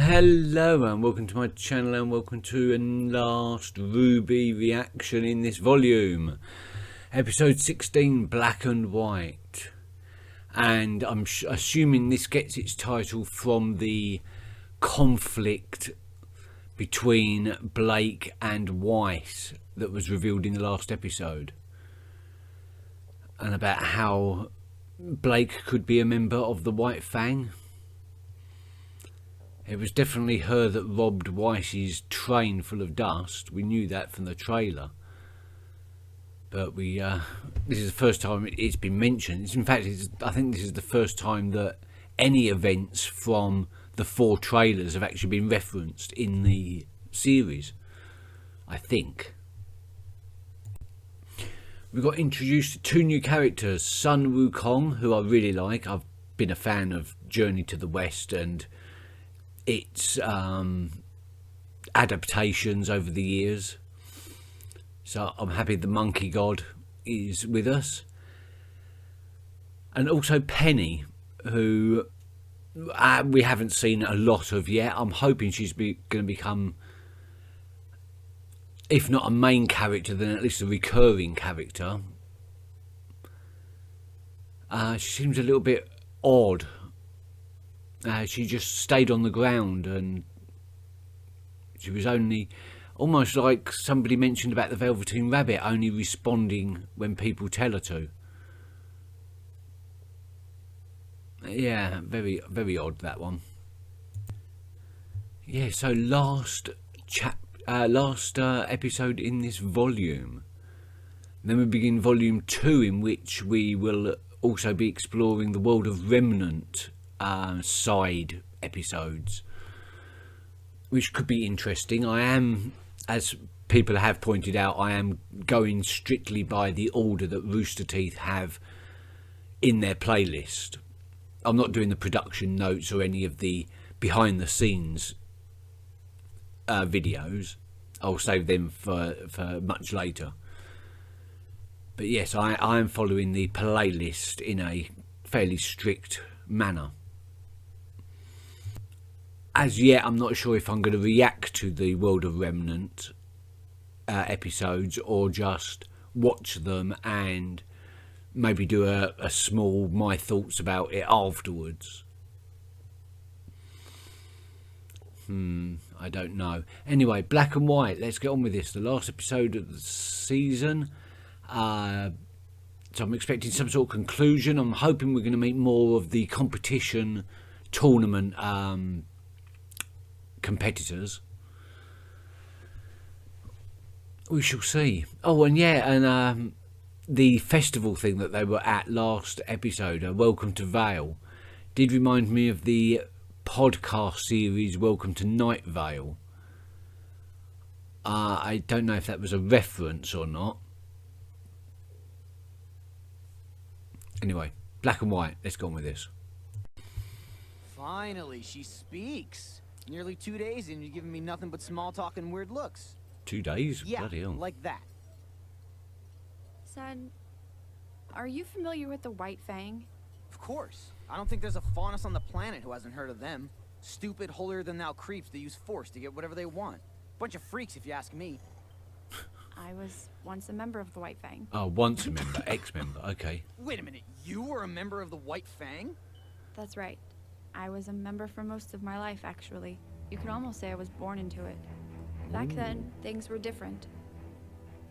Hello and welcome to my channel and welcome to a last Rwby reaction in this volume. Episode 16, Black and White. And I'm assuming this gets its title from the conflict between Blake and Weiss that was revealed in the last episode. And about how Blake could be a member of the White Fang. It was definitely her that robbed Weiss's train full of dust. We knew that from the trailer. But this is the first time it's been mentioned. In fact, I think this is the first time that any events from the 4 trailers have actually been referenced in the series. I think. We got introduced to 2 new characters. Sun Wukong, who I really like. I've been a fan of Journey to the West and its adaptations over the years, so I'm happy the monkey god is with us. And also Penny, who we haven't seen a lot of yet. I'm hoping she's going to become, if not a main character, then at least a recurring character. She seems a little bit odd. She just stayed on the ground and she was only, almost like somebody mentioned about the Velveteen Rabbit, only responding when people tell her to. Yeah, very, very odd, that one. Yeah, so last episode in this volume. Then we begin volume 2, in which we will also be exploring the world of Remnant side episodes, which could be interesting. I am, as people have pointed out, I am going strictly by the order that Rooster Teeth have in their playlist. I'm not doing the production notes or any of the behind the scenes videos. I'll save them for much later. But yes, I am following the playlist in a fairly strict manner. As yet, I'm not sure if I'm going to react to the World of Remnant episodes or just watch them and maybe do a small my thoughts about it afterwards. I don't know. Anyway, Black and White, let's get on with this. The last episode of the season. So I'm expecting some sort of conclusion. I'm hoping we're going to meet more of the competition tournament competitors. We shall see. Oh, and yeah, and the festival thing that they were at last episode, Welcome to Vale, did remind me of the podcast series Welcome to Night Vale. I don't know if that was a reference or not. Anyway, Black and White, let's go on with this. Finally, she speaks. Nearly 2 days and you're giving me nothing but small talk and weird looks. 2 days? Yeah, Bloody hell. like that. Son, are you familiar with the White Fang? Of course. I don't think there's a faunus on the planet who hasn't heard of them. Stupid, holier-than-thou creeps that use force to get whatever they want. Bunch of freaks, if you ask me. I was once a member of the White Fang. Oh, once a member, ex-member, okay. Wait a minute, you were a member of the White Fang? That's right. I was a member for most of my life, actually. You could almost say I was born into it. Back then, things were different.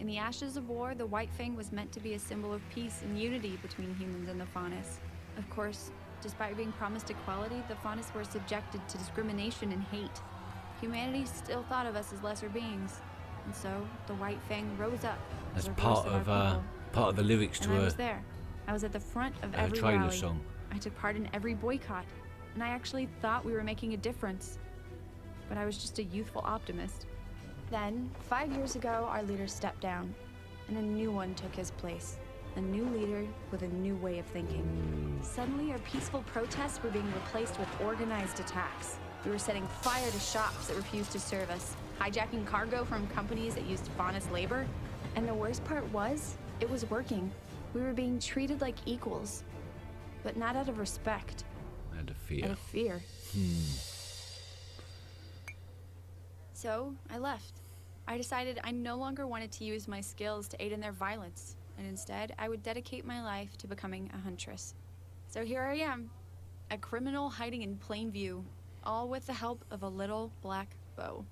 In the ashes of war, the White Fang was meant to be a symbol of peace and unity between humans and the faunus. Of course, despite being promised equality, the faunus were subjected to discrimination and hate. Humanity still thought of us as lesser beings. And so, the White Fang rose up as a voice of our people. Part of the lyrics to I was there. I was at the front of every trailer rally. song. I took part in every boycott. And I actually thought we were making a difference. But I was just a youthful optimist. Then, 5 years ago, our leader stepped down, and a new one took his place. A new leader with a new way of thinking. Suddenly, our peaceful protests were being replaced with organized attacks. We were setting fire to shops that refused to serve us, hijacking cargo from companies that used faunus labor. And the worst part was, it was working. We were being treated like equals, but not out of respect. Out of fear. Out of fear. So I left. I decided I no longer wanted to use my skills to aid in their violence, and instead I would dedicate my life to becoming a huntress. So here I am, a criminal hiding in plain view, all with the help of a little black bow.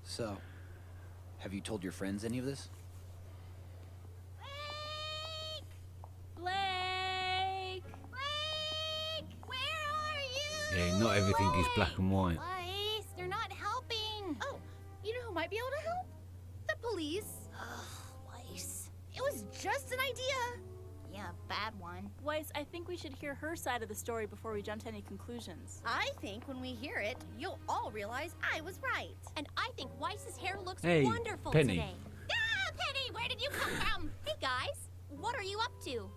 So, have you told your friends any of this? Blake! Blake! Where are you? Yeah, not everything is black and white. Weiss, they're not helping. Oh, you know who might be able to help? The police. Ugh, Weiss. It was just an idea. Yeah, bad one. Weiss, I think we should hear her side of the story before we jump to any conclusions. I think when we hear it, you'll all realize I was right. And I think Weiss's hair looks Hey, wonderful Penny. today. Ah, Penny, where did you come from? Hey, guys, what are you up to?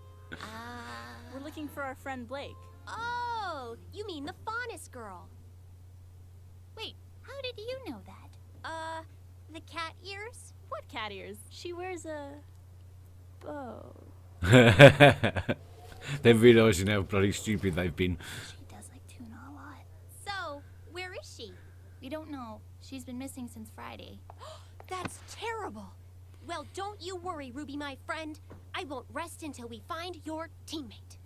We're looking for our friend Blake. Oh, you mean the Faunus girl. Wait, how did you know that? The cat ears? What cat ears? She wears a bow. They're realising how bloody stupid they've been. She does like tuna a lot. So, where is she? We don't know. She's been missing since Friday. That's terrible. Well, don't you worry, Ruby, my friend. I won't rest until we find your teammate.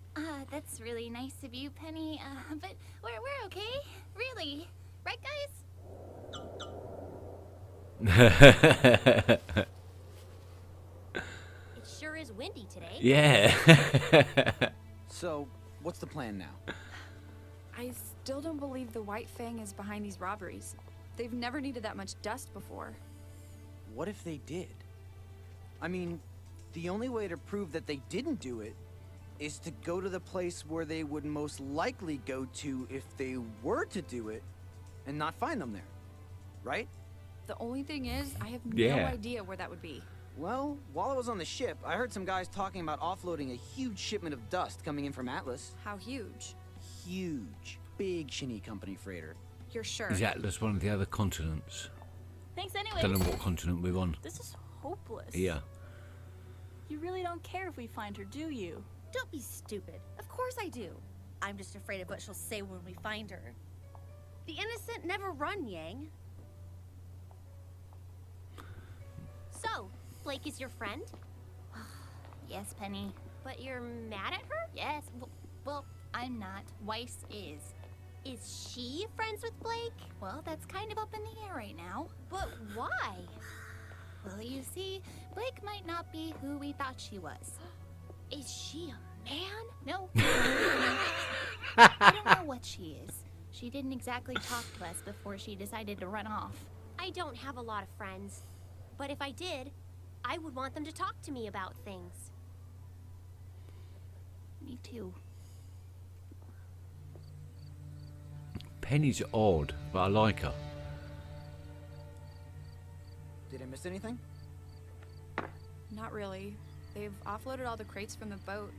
That's really nice of you, Penny. But we're okay. Really. Right, guys? It sure is windy today. Yeah. So, what's the plan now? I still don't believe the White Fang is behind these robberies. They've never needed that much dust before. What if they did? I mean, the only way to prove that they didn't do it is to go to the place where they would most likely go to if they were to do it and not find them there. Right? The only thing is, I have Yeah. no idea where that would be. Well, while I was on the ship, I heard some guys talking about offloading a huge shipment of dust coming in from Atlas. How huge? Huge. Big shinny company freighter. You're sure? Is Atlas one of the other continents? Thanks anyway. Don't know what continent we're on. This is hopeless. Yeah. You really don't care if we find her, do you? Don't be stupid. Of course I do. I'm just afraid of what she'll say when we find her. The innocent never run, Yang. So, Blake is your friend? Yes, Penny. But you're mad at her? Yes. Well, I'm not. Weiss is. Is she friends with Blake? Well, that's kind of up in the air right now. But why? Well, you see, Blake might not be who we thought she was. Is she a man? No. I don't know what she is. She didn't exactly talk to us before she decided to run off. I don't have a lot of friends. But if I did, I would want them to talk to me about things. Me too. Penny's odd, but I like her. Did I miss anything? Not really. They've offloaded all the crates from the boat.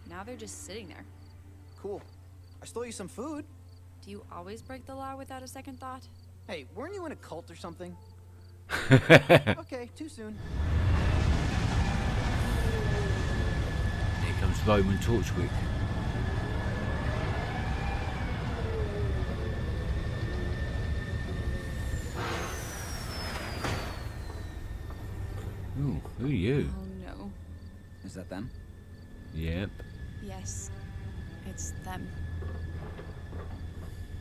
Now they're just sitting there. Cool. I stole you some food. Do you always break the law without a second thought? Hey, weren't you in a cult or something? Okay, too soon. Here comes Roman Torchwick. Ooh, who are you? Oh no. Is that them? Yep. Yes. It's them.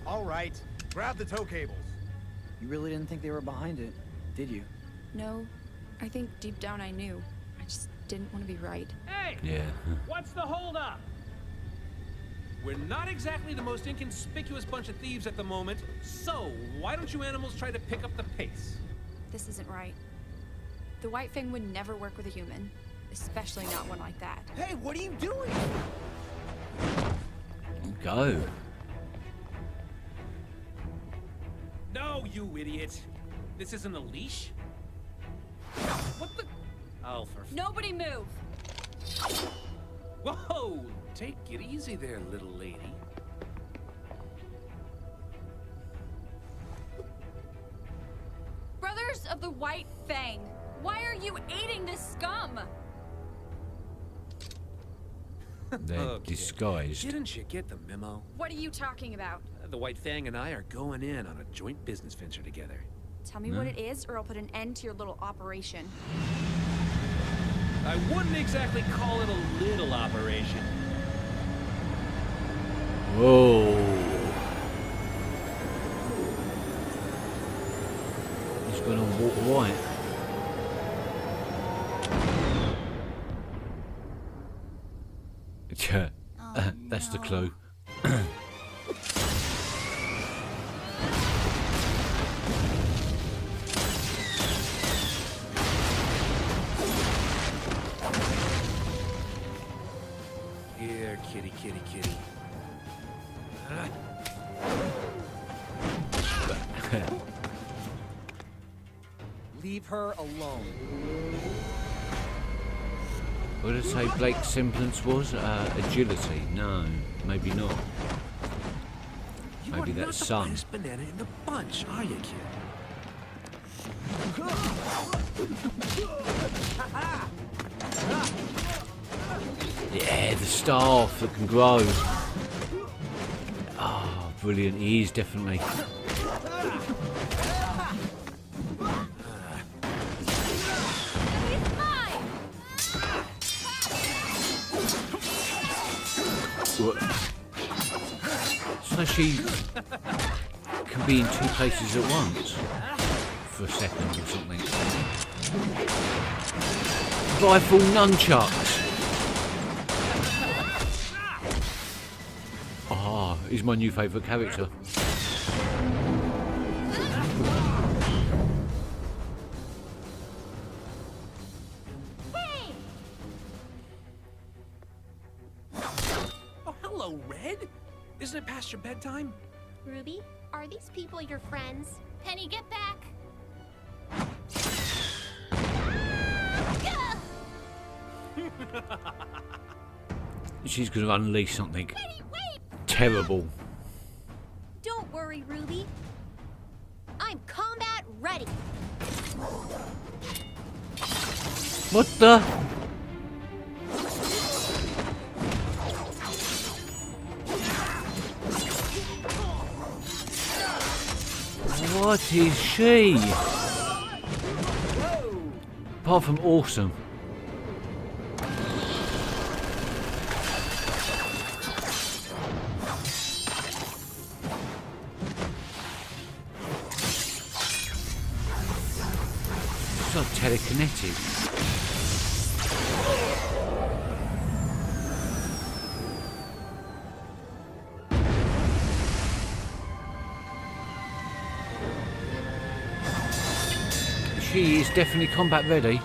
All right, grab the tow cables. You really didn't think they were behind it, did you? No. I think deep down I knew. I just didn't want to be right. Hey! Yeah. What's the holdup? We're not exactly the most inconspicuous bunch of thieves at the moment, so why don't you animals try to pick up the pace? This isn't right. The White Fang would never work with a human, especially not one like that. Hey, what are you doing? Go. No, you idiot! This isn't a leash? What the? Oh, for Nobody move! Whoa! Take it easy there, little lady. Brothers of the White Fang, why are you aiding this scum? They're Okay. disguised. Didn't you get the memo? What are you talking about? The White Fang and I are going in on a joint business venture together. Tell me what it is, or I'll put an end to your little operation. I wouldn't exactly call it a little operation. Whoa. He's gone on water white. That's the clue. Here, kitty, kitty, kitty. Leave her alone. What did I say Blake's semblance was? Agility? No, maybe not. You Maybe are that's not the sun. finest banana in the bunch, are you, kid? Yeah, the staff that can grow. Oh, brilliant. He is definitely. So she can be in two places at once for a second or something. Rifle nunchucks. Ah, he's my new favourite character. Oh, hello, Red. Isn't it past your bedtime? Ruby, are these people your friends? Penny, get back! She's going to unleash something Wait! terrible. Don't worry, Ruby. I'm combat ready. What the? What is she? Apart from awesome. It's like telekinetic. She is definitely combat ready.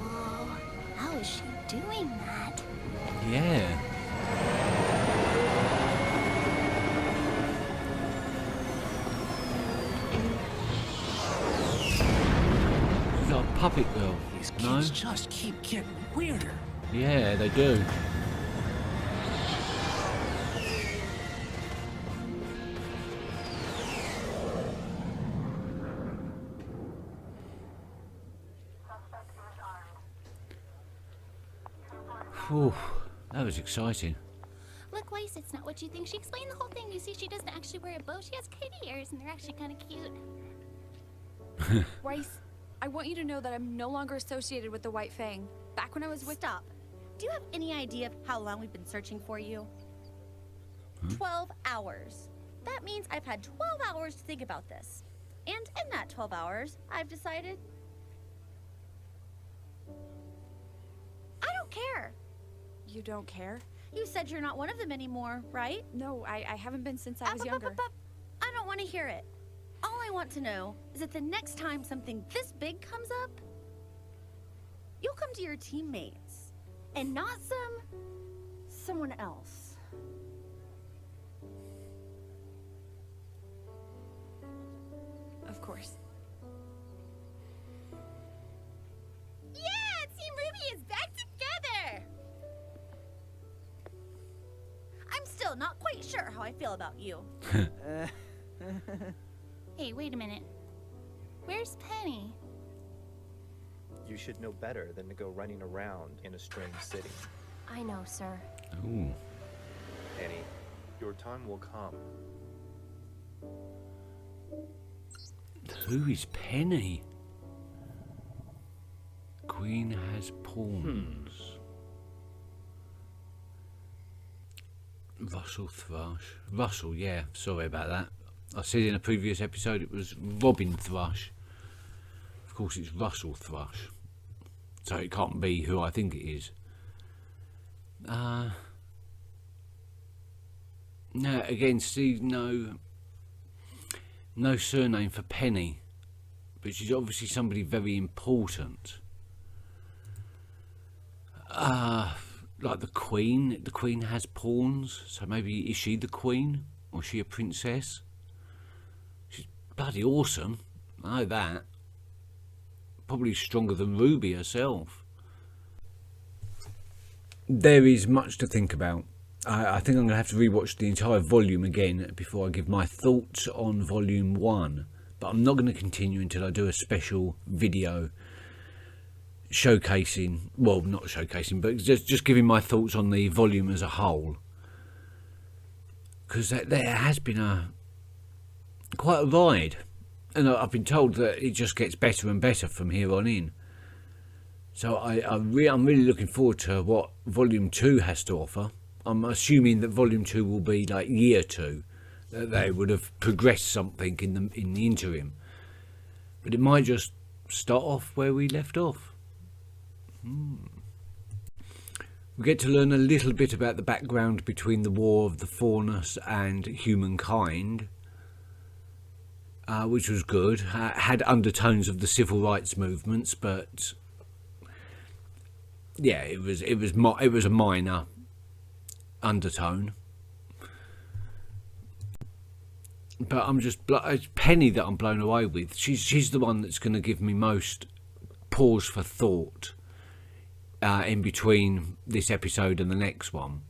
Whoa, how is she doing that? Yeah. She's like a puppet girl. These No? kids just keep getting weirder. Yeah, they do. Whew, that was exciting. Look, Weiss, it's not what you think. She explained the whole thing. You see, she doesn't actually wear a bow. She has kitty ears, and they're actually kind of cute. Weiss, I want you to know that I'm no longer associated with the White Fang. Back when I was with... Stop. Do you have any idea of how long we've been searching for you? 12 hours. That means I've had 12 hours to think about this. And in that 12 hours, I've decided... I don't care. You don't care? You said you're not one of them anymore, right? No, I haven't been since I was younger. I don't want to hear it. All I want to know is that the next time something this big comes up, you'll come to your teammates and not someone else. Of course. Yeah, Team Ruby is back together. I'm still not quite sure how I feel about you. Hey, wait a minute. Where's Penny? You should know better than to go running around in a strange city. I know, sir. Ooh. Annie, your time will come. Who is Penny? Queen has pawns. Russell Thrush. Russell, yeah, sorry about that. I said in a previous episode it was Robin Thrush. Of course it's Russell Thrush. So it can't be who I think it is. No, again, Steve, no surname for Penny. But she's obviously somebody very important. Like the Queen. The Queen has pawns, so maybe is she the Queen? Or is she a princess? She's bloody awesome. I know that. Probably stronger than Rwby herself. There is much to think about. I think I'm going to have to rewatch the entire volume again before I give my thoughts on volume 1. But I'm not going to continue until I do a special video showcasing, well, not showcasing, but just giving my thoughts on the volume as a whole. Because there has been quite a ride. And I've been told that it just gets better and better from here on in. So I'm really looking forward to what Volume 2 has to offer. I'm assuming that Volume 2 will be like Year 2. That they would have progressed something in the interim. But it might just start off where we left off. We get to learn a little bit about the background between the War of the Faunus and humankind. Which was good. Had undertones of the civil rights movements, but yeah, it was a minor undertone. But it's Penny that I'm blown away with. She's the one that's going to give me most pause for thought in between this episode and the next one.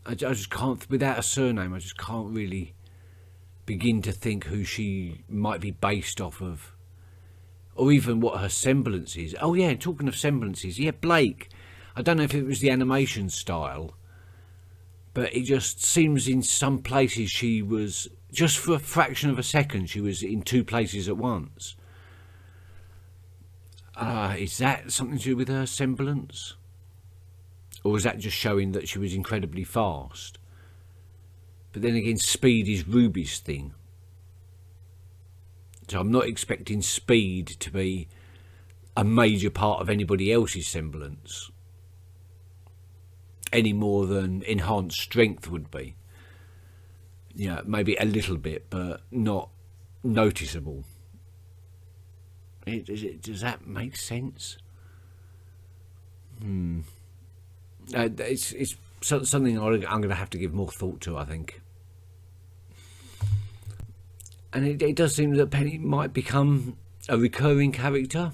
I just can't, without a surname, I just can't really begin to think who she might be based off of. Or even what her semblance is. Oh yeah, talking of semblances, yeah, Blake. I don't know if it was the animation style, but it just seems in some places she was, just for a fraction of a second, she was in two places at once. Is that something to do with her semblance? Or was that just showing that she was incredibly fast? But then again, speed is Rwby's thing. So I'm not expecting speed to be a major part of anybody else's semblance. Any more than enhanced strength would be. Yeah, maybe a little bit, but not noticeable. Does that make sense? It's something I'm going to have to give more thought to, I think. And it does seem that Penny might become a recurring character,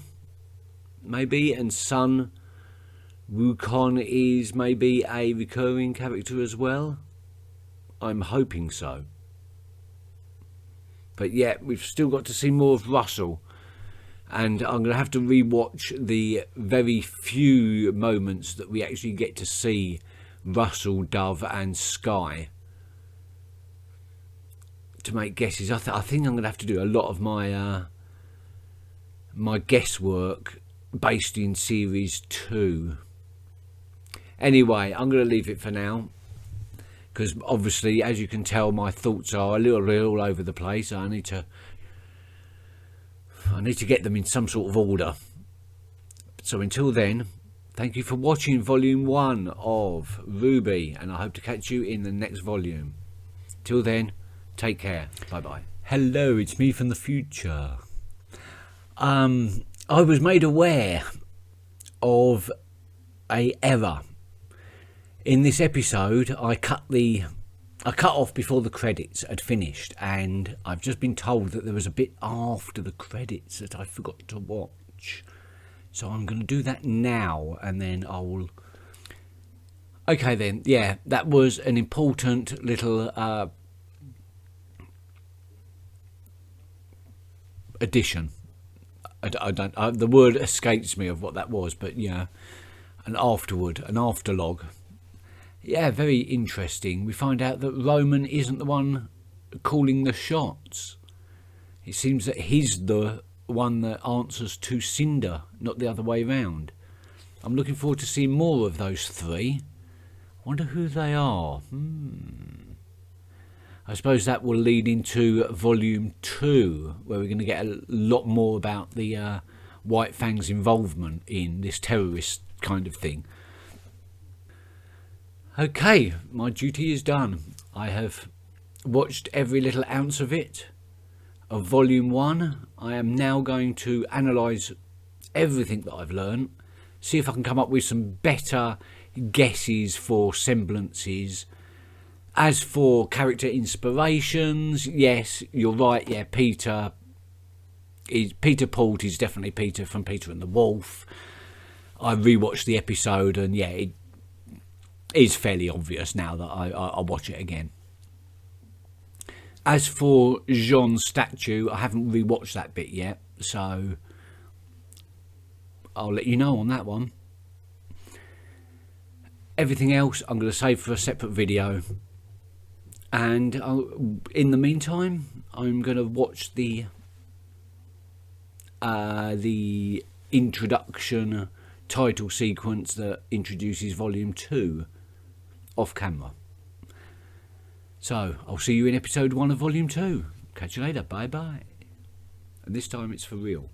maybe, and Sun Wukong is maybe a recurring character as well. I'm hoping so. But yeah, we've still got to see more of Russell. And I'm going to have to rewatch the very few moments that we actually get to see Russell, Dove and Sky to make guesses. I think I'm going to have to do a lot of my my guesswork based in Series 2. Anyway, I'm going to leave it for now. Because obviously, as you can tell, my thoughts are a little bit all over the place. I need to get them in some sort of order. So until then, thank you for watching volume 1 of Rwby, and I hope to catch you in the next volume. Till then, take care. Bye bye. Hello, it's me from the future. I was made aware of a error. In this episode, I cut off before the credits had finished, and I've just been told that there was a bit after the credits that I forgot to watch. So I'm going to do that now, and then I will... Okay then, yeah, that was an important little edition. I don't. The word escapes me of what that was, but yeah, an afterward, an afterlog. Yeah, very interesting. We find out that Roman isn't the one calling the shots. It seems that he's the one that answers to Cinder, not the other way round. I'm looking forward to seeing more of those three. Wonder who they are. I suppose that will lead into Volume 2, where we're going to get a lot more about the White Fang's involvement in this terrorist kind of thing. Okay, my duty is done. I have watched every little ounce of it, of Volume 1. I am now going to analyse everything that I've learned, see if I can come up with some better guesses for semblances. As for character inspirations, yes, you're right. Yeah, Peter Poult is definitely Peter from Peter and the Wolf. I rewatched the episode, and yeah, it is fairly obvious now that I watch it again. As for Jean's statue, I haven't rewatched that bit yet, so I'll let you know on that one. Everything else I'm going to save for a separate video. And in the meantime, I'm going to watch the introduction title sequence that introduces Volume 2 off camera. So, I'll see you in episode 1 of Volume 2. Catch you later. Bye bye. And this time it's for real.